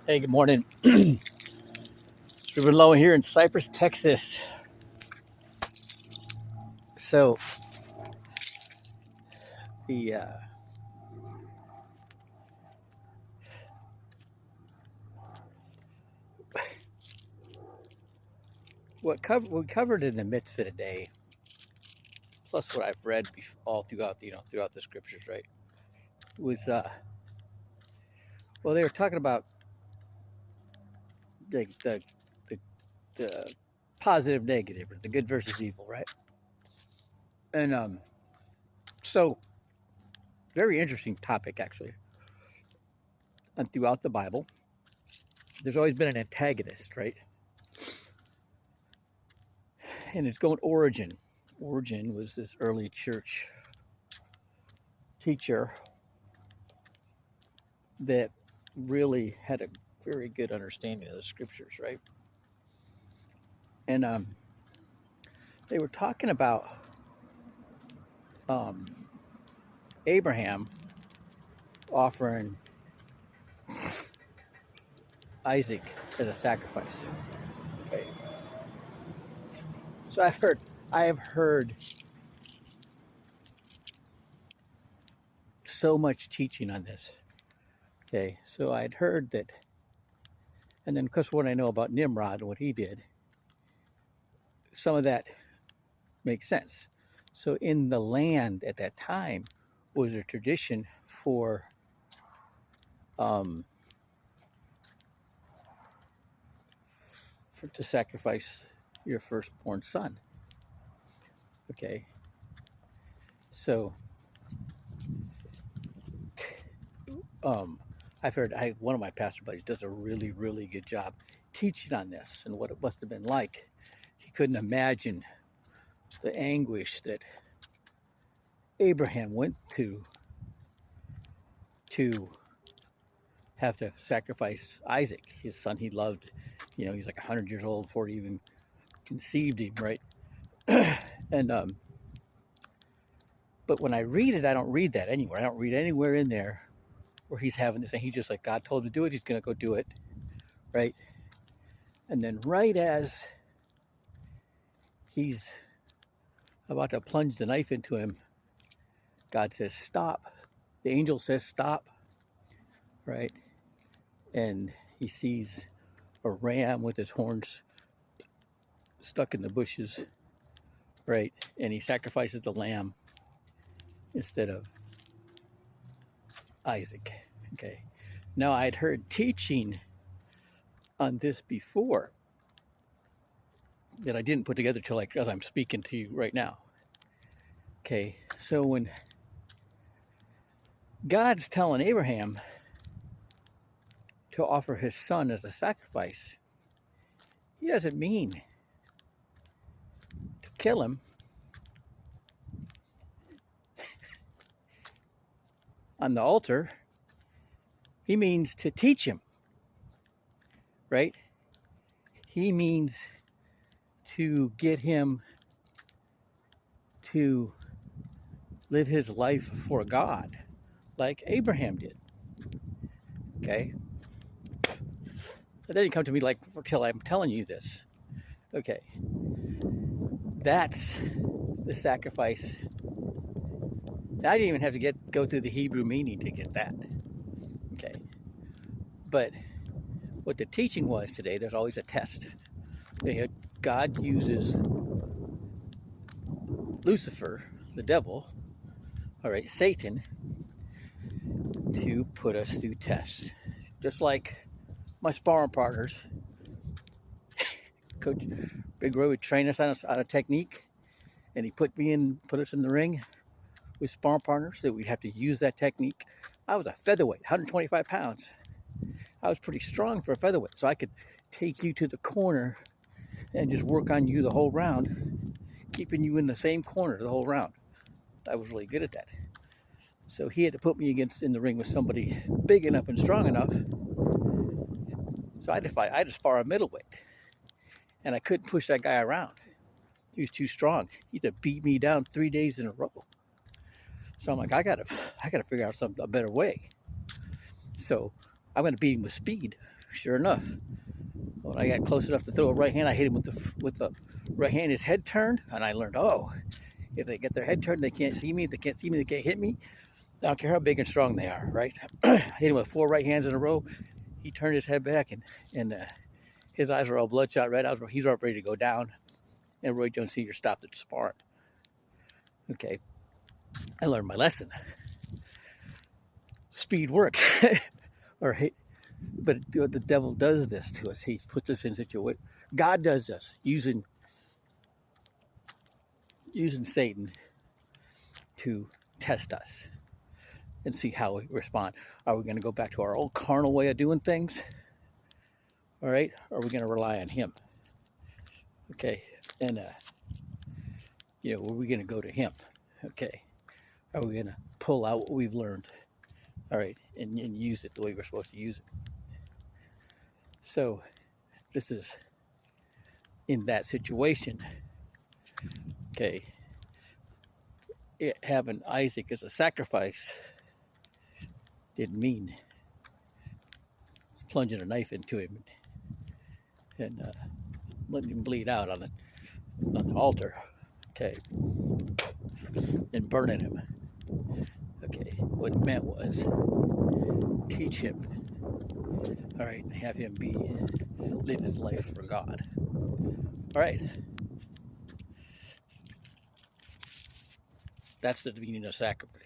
Hey, good morning. It's Ruben Lowe here in Cypress, Texas. So the we covered in the midst of the day, plus what I've read all throughout throughout the scriptures, right? Was well, they were talking about the the the, the positive, negative, the good versus evil, right? And so very interesting topic actually. And throughout the Bible, there's always been an antagonist, right? And it's going Origin. Origin was this early church teacher that really had a very good understanding of the scriptures, right? And they were talking about um, Abraham offering Isaac as a sacrifice. Okay, so I have heard so much teaching on this. Okay, so I'd heard that, and then because what I know about Nimrod and what he did, some of that makes sense. So in the land at that time was a tradition for um, to sacrifice your firstborn son. Okay, so um, I've heard one of my pastor buddies does a really good job teaching on this and what it must have been like. He couldn't imagine the anguish that Abraham went to have to sacrifice Isaac, his son he loved. You know, he's like 100 years old before he even conceived him, right? And but when I read it, I don't read that anywhere. I don't read anywhere in there where he's having this, and he's just like, God told him to do it, he's going to go do it, right? And then right as he's about to plunge the knife into him, God says, stop. The angel says, stop, right? And he sees a ram with his horns stuck in the bushes, right? And he sacrifices the lamb instead of Isaac, okay? Now, I'd heard teaching on this before that I didn't put together till like as I'm speaking to you right now. Okay, so when God's telling Abraham to offer his son as a sacrifice, he doesn't mean to kill him on the altar. He means to teach him, right? He means to get him to live his life for God like Abraham did. Okay? But then you come to me like, till I'm telling you this. Okay. That's the sacrifice. I didn't even have to go through the Hebrew meaning to get that. Okay. But what the teaching was today, there's always a test. God uses Lucifer, the devil, all right, Satan, to put us through tests. Just like my sparring partners, Coach Big Roy would train us on a technique, and he put us in the ring with sparring partners that we'd have to use that technique. I was a featherweight, 125 pounds. I was pretty strong for a featherweight, so I could take you to the corner and just work on you the whole round, keeping you in the same corner the whole round. I was really good at that. So he had to put me in the ring with somebody big enough and strong enough. So I had to spar a middleweight, and I couldn't push that guy around. He was too strong. He had to beat me down 3 days in a row. So I'm like, I gotta figure out a better way. So I'm gonna beat him with speed. Sure enough, when I got close enough to throw a right hand, I hit him with the right hand. His head turned, and I learned, oh, if they get their head turned, they can't see me. If they can't see me, they can't hit me. I don't care how big and strong they are, right? I hit him with 4 right hands in a row. He turned his head back, and his eyes were all bloodshot red. He's all ready to go down. And Roy Jones Sr. stopped at sparring. Okay, I learned my lesson. Speed works. But the devil does this to us. He puts us in situations. God does this using Satan to test us and see how we respond. Are we going to go back to our old carnal way of doing things? All right? Or are we going to rely on him? Okay. And, are we going to go to him? Okay. Are we going to pull out what we've learned? All right. And use it the way we're supposed to use it. So, this is in that situation. Okay. Having Isaac as a sacrifice didn't mean plunging a knife into him and letting him bleed out on the altar, okay, and burning him. Okay, what it meant was teach him, all right, and have him live his life for God. All right. That's the meaning of sacrifice.